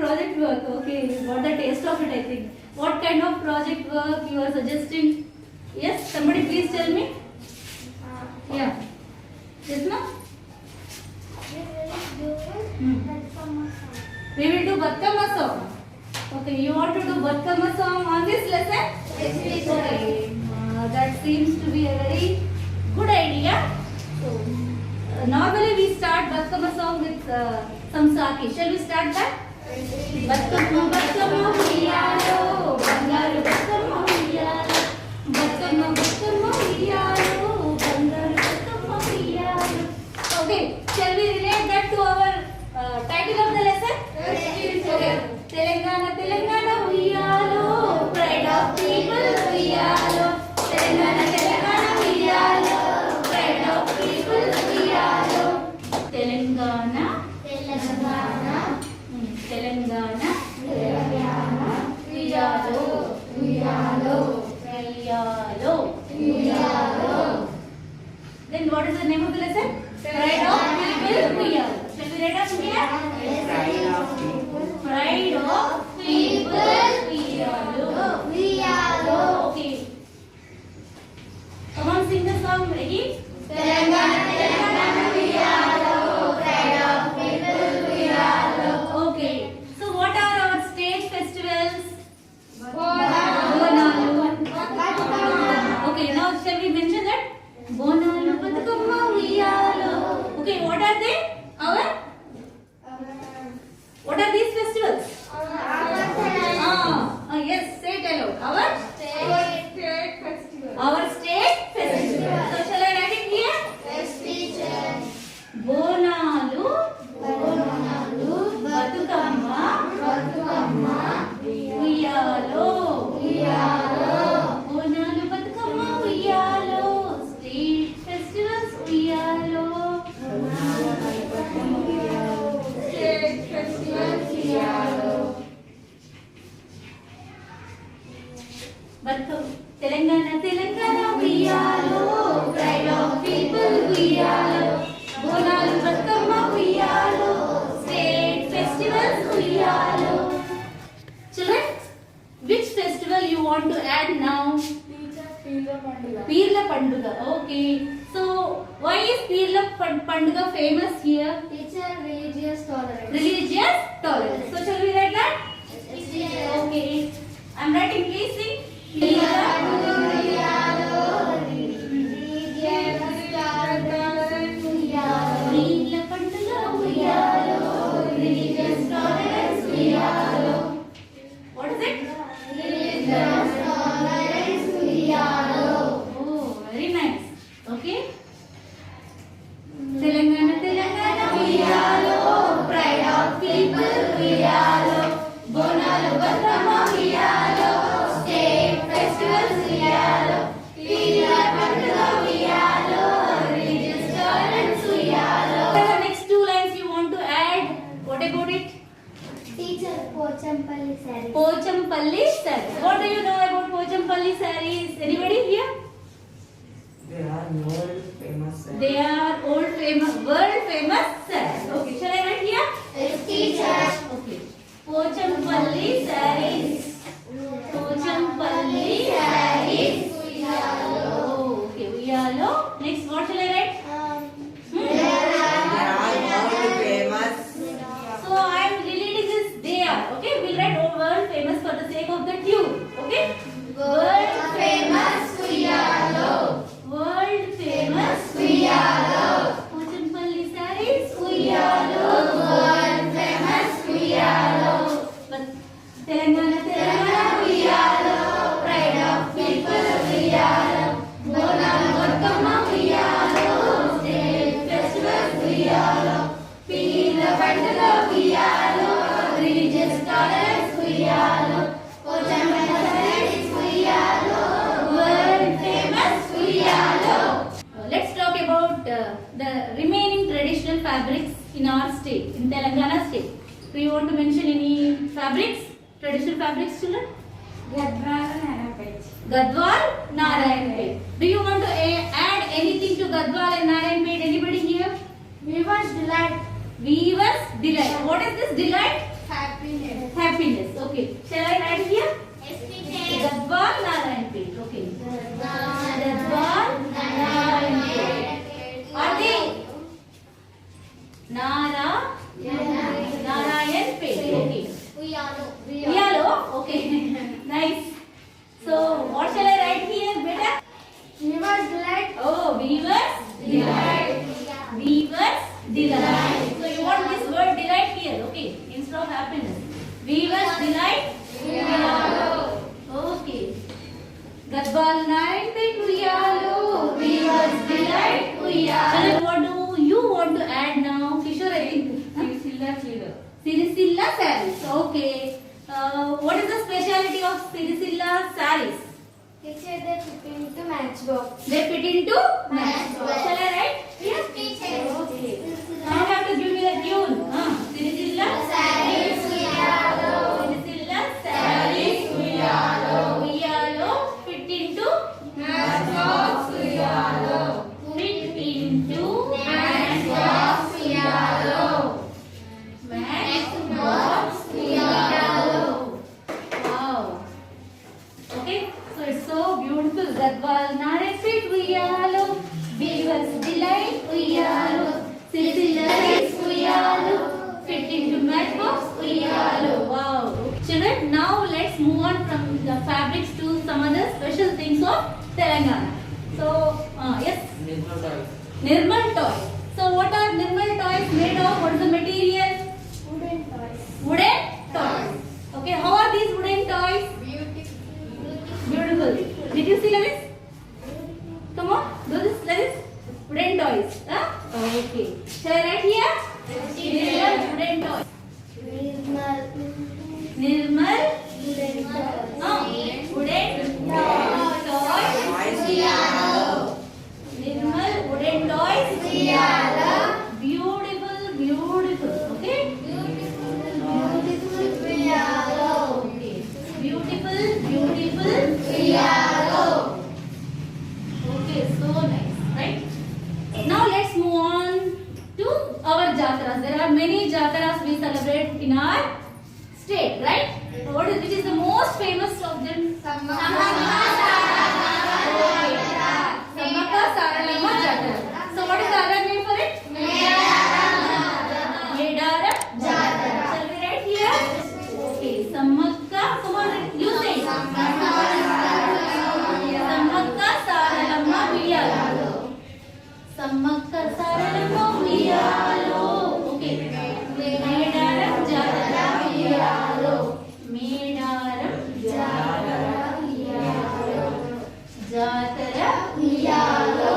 project work. Okay, you got the taste of it, I think. What kind of project work you are suggesting? Yes, somebody please tell me. Yeah. Yes, ma'am? We will do Batkama song. Okay, you want to do Batkama song on this lesson? Yes, please. Okay, that seems to be a very good idea. So, normally we start Batkama song with some Saki. Shall we start that? Batkama, Batkama, Uyalo, Bangaru, Batkama, Uyalo, Batkama, Batkama, Uyalo, Bangaru, Batkama, Uyalo. Okay, shall we relate that to our title of the lesson? Yes, Okay. Telangana, Telangana, Uyalo, pride of people, Uyalo. Telangana, Telangana, Uyalo, pride of people, Uyalo. Telangana, Telangana, Telangana, Uyalo, Uyalo, Uyalo. Uyalo. Then what is the name of the lesson? Pride of people, Uyalo. Shall we write up here? Pride of people, Uyalo. Uyalo. Okay. Come on, sing the song again. Telangana, Telangana, Uyalo, pride of people, Uyalo. Okay. So what are our state festivals? Bonalu. Okay, now shall we mention that? Bonalu, Batukama, Uyalo. Okay, what are they? What are these festivals? Yes, say it aloud. Our state festival. So shall I write it here? Bonalu, Batukama, Uyalo. Bonalu, Batukama, Uyalo. State festivals, Uyalo. Telangana, Telangana, Uyalo, pride of people, Uyalo. Bonalu, Batkama, Uyalo, state festivals, Uyalo. Children, which festival you want to add now? Pirla Panduga. Okay. So, why is Pirla Panduga famous here? Religious tolerance. Religious tolerance. So, shall we write that? Okay. I'm writing. Please sing. Pirla Panduga, Uyalo, religious tolerance, Uyalo. What is it? Oh, very nice. Okay. Telangana, Telangana, Uyalo, pride of people, Uyalo. Bonalu, Batkama, Uyalo, state festivals, Uyalo. Pirla Panduga, Uyalo, religious tolerance, Uyalo. The next two lines you want to add. What about it? Teacher, Pochampalli sarees. Pochampalli sarees. What do you know about Pochampalli sarees? Anybody here? They are world famous. They are world famous sarees. Okay, shall I write here? Yes, teacher. Okay. Pochampalli sarees. Pochampalli sarees. Oh, okay. Uyalo. Next, what shall I write? They are world famous. So I am deleting this they are. Okay, we'll write world famous for the sake of the tune. Okay. World famous Uyalo. World famous Uyalo. Pochampalli sarees Uyalo. World famous Uyalo. But Telangana, Telangana Uyalo. Pride of people Uyalo. Bonalu, Batkama Uyalo. State festivals Uyalo. Pirla Panduga Uyalo. Religious tolerance Uyalo. Pochampalli sarees Uyalo. World famous Uyalo. Let's talk about the remaining traditional fabrics in our state, in Telangana state. Do you want to mention any fabrics, traditional fabrics, children? Gadwal, Narayanpet. Do you want to add anything to Gadwal and Narayanpet? Anybody here? Weaver's delight. Weaver's delight. What is this delight? Fabric. Happiness. Happiness. Okay. Shall I write here? Yes, teacher. Gadwal Narayanpet. Okay. Gadwal Narayanpet. Adi. Narayanpet. Okay. Uyalo. Okay. Nice. So what shall I write here, beta? Weavers delight. Oh, weavers delight. Weavers delight. So you want this word delight here, okay? Instead of happiness. Weavers delight. Okay. Gadwal Narayanpet Uyalo. Weavers delight. Uyalo. Children, what do you want to add now? Kishore, I think. Sirisilla sarees. Okay. What is the speciality of Sirisilla sarees? Teacher, they fit into matchbox. They fit into matchbox. Shall I write? Yes, teacher. Okay. Now you have to give me the tune. Sirisilla Sarees Uyalo. Sirisilla sarees Uyalo. Uyalo fit into Matchbox Uyalo. fit into Matchbox Uyalo. matchbox Uyalo. Wow. Okay. So it's so beautiful. Gadwal Narayanpet Uyalo. Weavers delight Uyalo. Sirisilla sarees Uyalo. Fit into matchbox Uyalo. Wow. Children, now let's move on from the fabrics to some other special things of Telangana. So, yes, Nirmal toys. So, what are Nirmal toys made of? What is the material? Wooden toys. Wooden toys. Okay, how are these wooden toys? Beautiful. Did you see Lavis? Come on, do this, Lavis. Wooden toys. Okay. Shall I write here? Nirmal wooden toys. Nirmal Wooden toys. wooden toys. Nirmal wooden toys. Beautiful, beautiful. Okay. Okay. Beautiful, beautiful. Okay, so nice, right? Now let's move on to our jataras. There are many jataras we celebrate in our state, right? Which is the most famous of them? Sammaka Saralamma Jatara. So what is the other name for it? Medaram Jatara. Shall we write here? Okay, Sammaka. Come on, you say. Sammaka Saralamma Uyalo. Sammaka Saralamma Uyalo. Okay. Medaram Jatara Uyalo. Medaram Jatara Uyalo. Jatara Uyalo.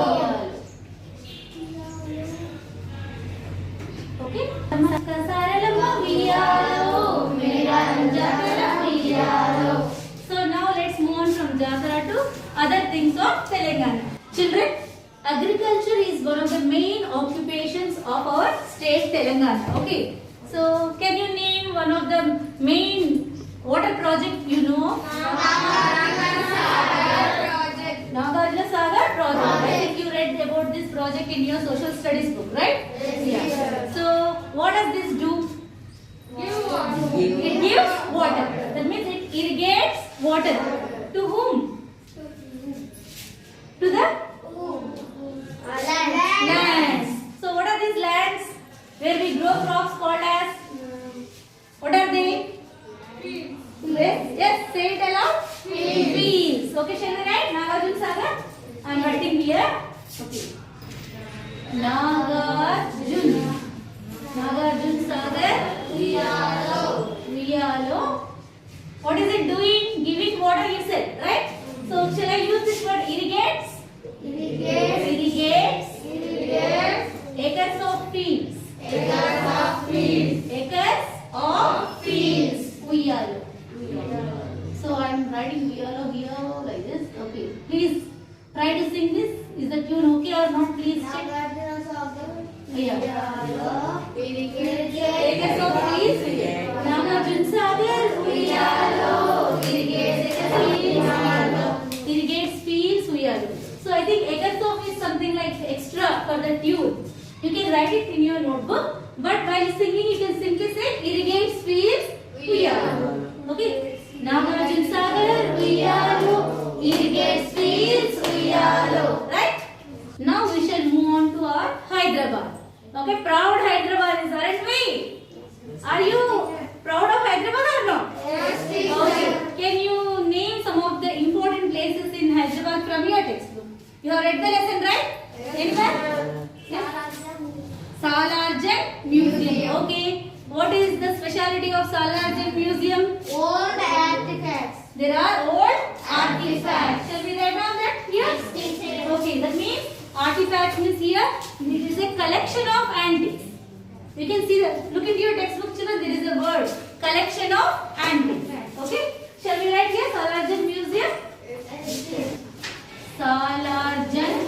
Okay. Sammaka Saralamma Uyalo. Medaram Jatara Uyalo. So now let's move on from Jatara to other things of Telangana. Children, agriculture is one of the main occupations of our state Telangana. Okay. So can you name one of the main water project you know? Nagarjuna Sagar project. I think you read about this project in your social studies book, right? Yeah. So what does this do? It gives water. That means it irrigates water. To whom? To the lands. So what are these lands where we grow crops called as? What are they? Yes, say it aloud. Fields. Okay, shall we write? Nagarjuna Sagar. I am writing here. Okay. Nagarjuna Sagar. Uyalo. What is it doing? Giving water, you said, right? So shall I use this word irrigates? Irrigates. Acres of fields. Acres of fields. Uyalo. So I am writing Uyalo here like this. Okay. Please try to sing this. Is the tune okay or not? Please check. Yeah. Acres of fields. Nagarjuna Sagar. Uyalo. Irrigates fields. Uyalo. So I think acres of is something like extra for the tune. You can write it in your notebook, but while singing you can simply say irrigates fields Salarjung Museum? Old artifacts. There are old artifacts. Shall we write down that here? Okay, that means artifacts means here it is a collection of antiques. You can see that. Look into your textbook, children. There is a word collection of antiques. Okay. Shall we write here Salarjung Museum? Salarjung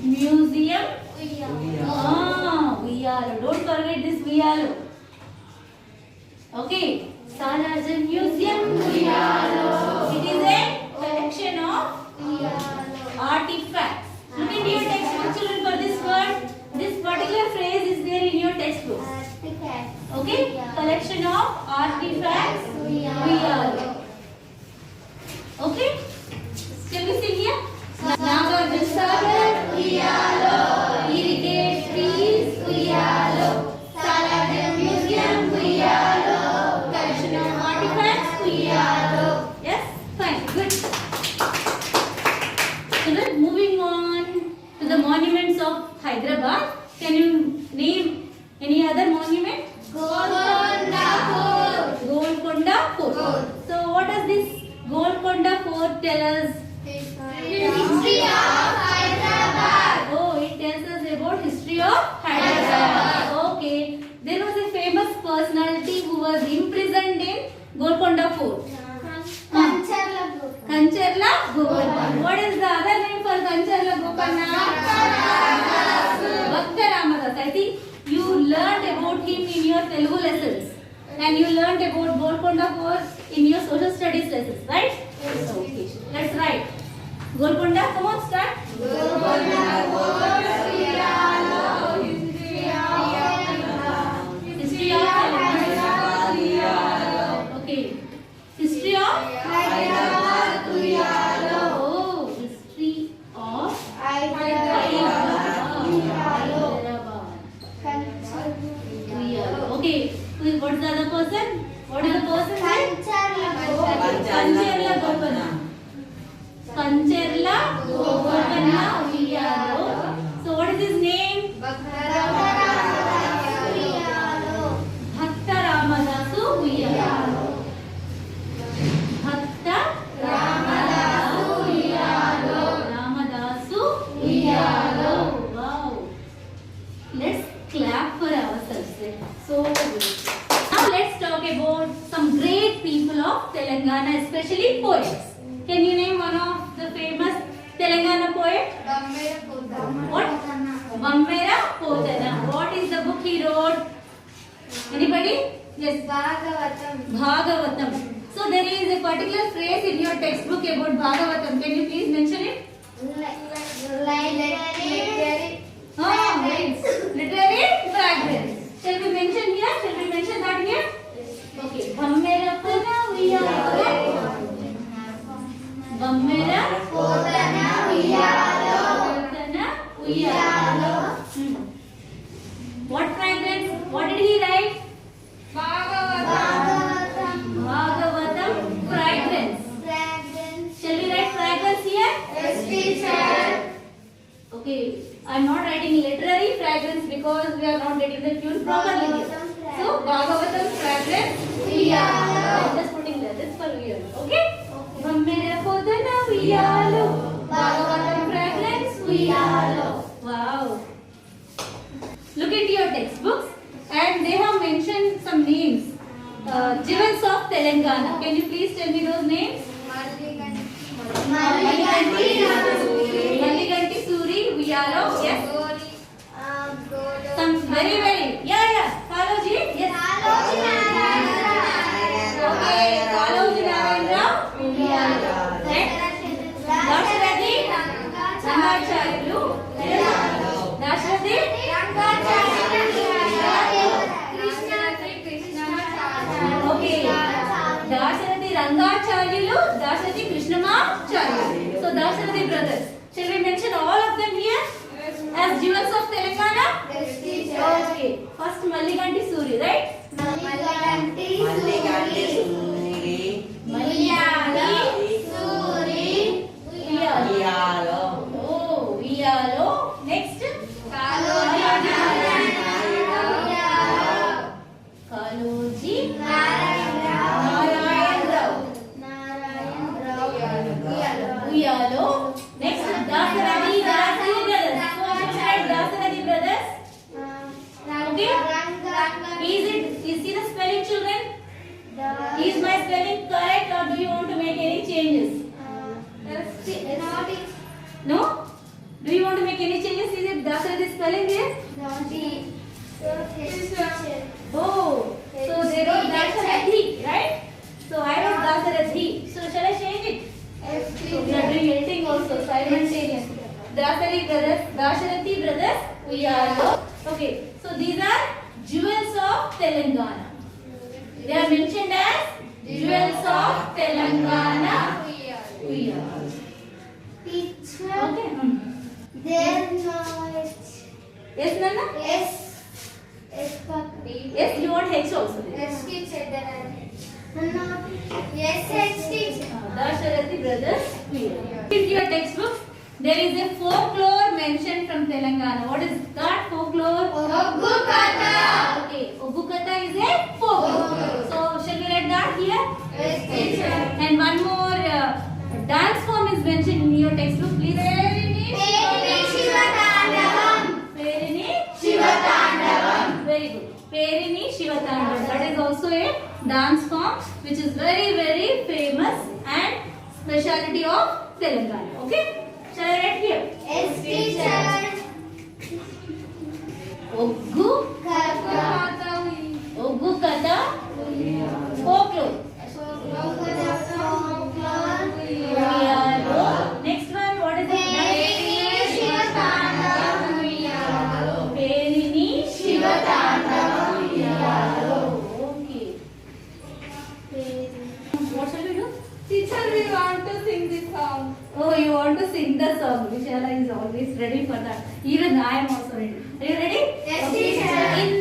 Museum. Ah, Uyalo. Don't forget this Uyalo. Okay. Salarjung Museum Uyalo. It is a collection of artifacts. Look into your textbook, children, for this word. This particular phrase is there in your textbook. Okay? Collection of artifacts. Uyalo. Okay? Shall we sing here? Nagarjuna Sagar Uyalo. Irrigate trees Uyalo. Salarjung Museum Uyalo. Collection of artifacts Uyalo. Yes? Fine. Good. Children, moving on to the monuments of Hyderabad. Can you name any other monument? Golconda Fort. Golconda Fort. So what does this Golconda Fort tell us? History of Hyderabad. Oh, it tells us about history of Hyderabad. Okay. There was a famous personality who was imprisoned in Golconda Fort. Kancharla Fort. Kancharla Gopanna. What is the other name for Kancharla Gopanna? Bhakta Ramadas. I think you learned about him in your Telugu lessons. And you learned about Golconda Fort in your social studies lessons, right? Yes. Okay. Let's write. Golconda, come on, start. Golconda Fort. History of Hyderabad. Okay. History of Hyderabad. Oh, history of Hyderabad. Okay. What's the other person? What is the person? Kancharla Gopanna. Kancharla Gopanna Uyalo. So what is his name? Bhakta Ramadasu Uyalo. Bhakta Ramadasu Uyalo. Wow. Let's clap for ourselves. So good. Now let's talk about some great people of Telangana, especially poets. Can you name one of the famous Telangana poet? What? Vammera Potana. What is the book he wrote? Anybody? Yes. Bhagavatam. So there is a particular phrase in your textbook about Bhagavatam. Can you please mention it? Literary fragrance. Shall we mention here? Shall we mention that here? Okay. Vammera Potana Uyalo. Vammera Potana Uyalo. What fragrance? What did he write? Bhagavatam fragrance. Shall we write fragrance here? Yes, teacher. Okay. I am not writing literary fragrance because we are not getting the tune properly here. So Bhagavatam fragrance. I'm just putting there. This for you. Okay? Vammera Potana Uyalo. Bhagavatam fragrance Uyalo. Wow. Look into your textbooks and they have mentioned some names. Jewels of Telangana. Can you please tell me those names? Maliganti Suri Uyalo. Yes. Some very. Yeah. Kaloji. Yes. Okay. Kaloji Narendra Uyalo. Next. Dasharathi Rangacharyalu. Dasharathi Okay. Dasharathi Rangacharyalu, Dasharathi Krishnamacharyalu. So Dasharathi brothers. Shall we mention all of them here as jewels of Telangana? Yes, teacher. Okay. First Maliganti Suri, right? Maliganti Suri. Suri. Uyalo. Oh, Uyalo. Next. Kaloji Narendra. Kaloji Dasharathi brothers Uyyalo. Okay, so these are jewels of Telangana. They are mentioned as jewels of Telangana. Uyyalo. Teacher. Okay. Their knowledge. Yes, Nana? Yes. Yes, Yes, you want H also. Yes, teacher. Yes, yes, teacher. Dasharathi brothers Uyyalo. In your textbook, there is a folklore mentioned from Telangana. What is that folklore? Oggu Katha. Okay, Oggu Katha is a folklore. So, shall we read that here? Yes, teacher. And one more dance form is mentioned in your textbook. Please. Perini Shivatandavam. Perini Shivatandavam. Very good. Perini Shivatandavam. That is also a dance form which is very, very famous and speciality of Telangana. Okay? Shall I write here? Yes, teacher. Oggu Katha. Oggu Katha folklore. Uyyalo. Next one, what is it? Perini Shivatandavam. Perini Shivatandavam. Okay. What shall we do? Teacher, we want to sing this song. Oh, you want to sing the song. Vishala is always ready for that. Even I am also ready. Are you ready? Yes, Okay. teacher. In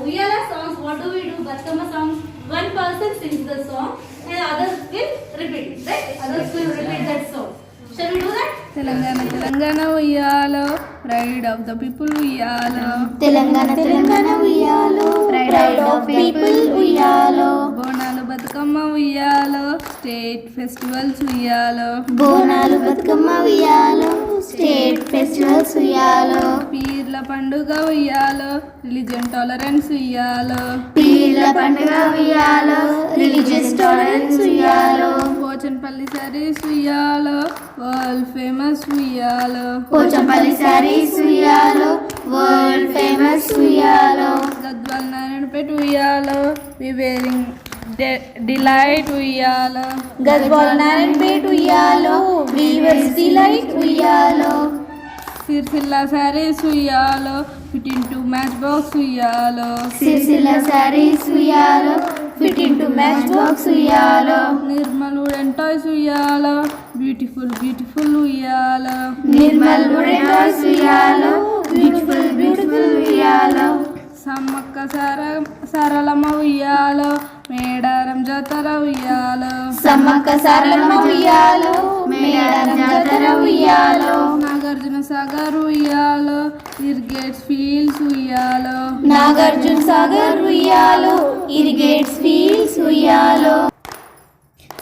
Uyyala songs, what do we do? Batkama songs, one person sings the song and others will repeat it, right? Others will repeat that song. Shall we do that? Telangana, Telangana, Uyyalo, pride of the people, Uyyalo. Telangana, Telangana, Uyyalo, pride of people, Uyyalo. Bonalu, Batukama, Uyyalo, state festivals, Uyyalo. Bonalu Bathukamma ఉయ్యాలో state festivals ఉయ్యాలో పీర్ల పండుగ ఉయ్యాలో religion tolerance ఉయ్యాలో పీర్ల పండుగ ఉయ్యాలో religious tolerance ఉయ్యాలో పోచన్పల్లి సారీస్ ఉయ్యాలో వరల్డ్ ఫేమస్ ఉయ్యాలో పోచంపల్లి సారీస్ ఉయ్యాలో వరల్డ్ ఫేమస్ ఉయ్యాలో గద్వాల్ నారాయణపేట ఉయ్యాలో వి వేరింగ్ డిలైట్ ఉయ్యాలో గద్వాల్ నారాయణపేట ఉయ్యాలో వీవర్స్ డిలైట్ ఉయ్యాలో సిరిసిల్ల సారీస్ ఉయ్యాలో ఫిట్ ఇంటూ మ్యాచ్ బాక్స్ ఉయ్యాలో సిరిసిల్ల సారీస్ ఉయ్యాలో ఫిట్ ఇంటూ మ్యాచ్ బాక్స్ ఉయ్యాలో నిర్మల్ వుడెన్ టాయ్స్ ఉయ్యాలో బ్యూటిఫుల్ బ్యూటిఫుల్ ఉయ్యాలో నిర్మల్ వుడెన్ టాయ్స్ ఉయ్యాలో బ్యూటిఫుల్ బ్యూటిఫుల్ ఉయ్యాలో సమ్మక్క సరళమ్మ ఉయ్యాలో మేడారం జాతర ఉయ్యాలో సమ్మక్క సారలమ్మ ఉయ్యాలో మేడారం జాతర ఉయ్యాలో నాగార్జున సాగర్ ఉయ్యాలో ఇరిగేట్స్ ఫీల్డ్స్ ఉయ్యాలో నాగార్జున సాగర్ ఉయ్యాలో ఇరిగేట్స్ ఫీల్డ్స్ ఉయ్యాలో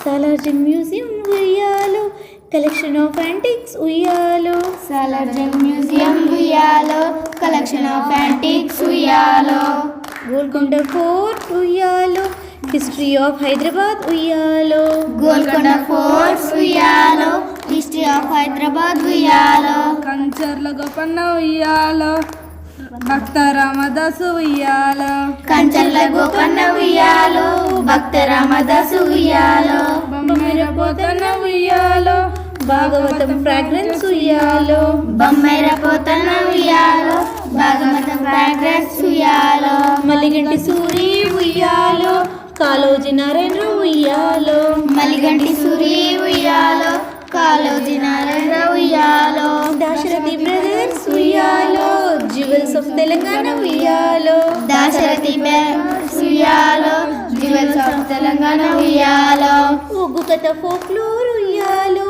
సాలార్జంగ్ మ్యూజియం ఉయ్యాలో కలెక్షన్ ఆఫ్ యాంటిక్స్ ఉయ్యాలో సాలార్జంగ్ మ్యూజియం ఉయ్యాలో కలెక్షన్ ఆఫ్ యాంటిక్స్ ఉయ్యాలో గోల్కొండ ఫోర్ట్ ఉయ్యాలో హిస్టరీ ఆఫ్ హైదరాబాద్ ఉయ్యాలో గోల్కొండ ఫోర్ట్స్ ఉయ్యాలో హిస్టరీ ఆఫ్ హైదరాబాద్ ఉయ్యాలో కంచర్ల గోపన్న ఉయ్యాలో భక్త రామదాసు ఉయ్యాలో కంచర్ల గోపన్న ఉయ్యాలో భక్త రామదాసు ఉయ్యాలో బొమ్మర పోతన్న ఉయ్యాలో భాగవతం ఫ్రాగ్రెన్స్ ఉయ్యాలో బొమ్మైర పోతన్న ఉయ్యాలో భాగవతం ఫ్రాగ్రెన్స్ ఉయ్యాలో మల్లిగంటి సూరి ఉయ్యాలో కాళోజీ నారాయణ ఉయ్యాలో మల్లిగంటి సూరి ఉయ్యాలో కాళోజీ నారాయణ ఉయ్యాలో దాశరథి బ్రదర్స్ ఉయ్యాలో జ్యువెల్స్ ఆఫ్ తెలంగాణ ఉయ్యాలో దాశరథి బ్రదర్స్ ఉయ్యాలో జ్యువెల్స్ ఆఫ్ తెలంగాణ ఉయ్యాలో ఒగ్గు కథ ఫోక్లోర్ ఉయ్యాలో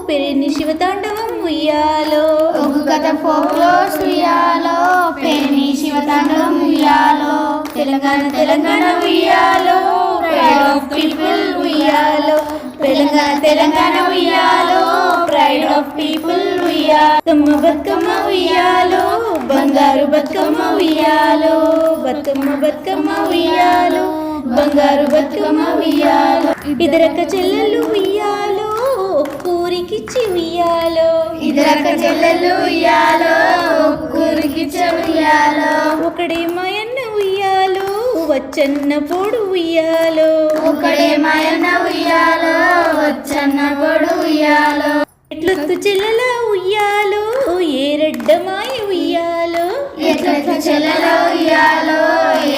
పెరిని శివతాండవం ఉయ్యాలో ఒగ్గు కథ ఫోక్లోర్ ఉయ్యాలో పెరిని శివతాండవం ఉయ్యాలో తెలంగాణ తెలంగాణ ఉయ్యాలో ప్రైడ్ ఆఫ్ పీపుల్ ఉయ్యాలో తెలంగాణ తెలంగాణ ఉయ్యాలో ప్రైడ్ ఆఫ్ పీపుల్ ఉయ్యాలో బతుకమ్మ ఉయ్యాలో బంగారు బతుకమ్మ ఉయ్యాలో బతుకమ్మ బతుకమ్మ ఉయ్యాలో బంగారు బతుకమ్మ ఉయ్యాలో ఇద్దరక్క చెల్లెలు ఉయ్యాలో ఒక్కూరికిచ్చి ఉయ్యాలో ఇద్దరక్క చెల్లెలు ఉయ్యాలో ఒక్కూరికిచ్చి ఉయ్యాలో ఒకడే మాయన్న ఉయ్యాలో వచ్చన్న పొడు ఉయ్యాలో ఒకడే మాయన్న ఉయ్యాలో వచ్చన్న పొడు ఉయ్యాలో ఎట్లొత్తు చెల్లెల ఉయ్యాలో ఏరెడ్డమాయ ఉయ్యాలో ఎట్లెట్ల చెలలో ఉయ్యాలో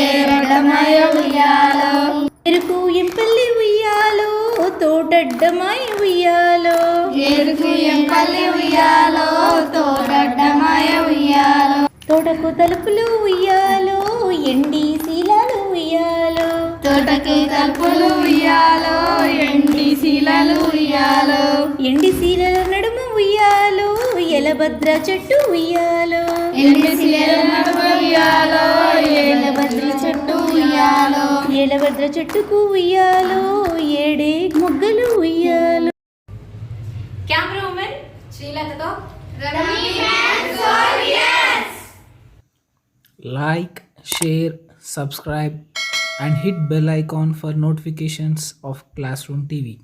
ఏరడమాయ ఉయ్యాలో ఎరుకు ఎంపల్లి ఉయ్యాలో తోటడ్డమాయ ఉయ్యాలో ఎరుకు ఎంపల్లి ఉయ్యాలో తోడడ్డమాయ ఉయ్యాలో తోటకు తలుపులు ఉయ్యాలో ఎండి శీలాలు ఉయ్యాలో తోటకి తలుపులు ఉయ్యాలో ఎండి శీలలు ఉయ్యాలో ఎండి శీలల నడుమ ఉయ్యాలో ఎలభద్ర చెట్టు ఉయ్యాలో ఎండి శీలల నడుమ ఉయ్యాలో ఏలభద్ర చెట్టు ఉయ్యాలో ఎలభద్ర చెట్టుకు ఉయ్యాలో ఏడే మొగ్గలు ఉయ్యాలో కెమెరా ఉమెన్ శ్రీలతతో Like, share, subscribe and hit bell icon for notifications of Classroom TV.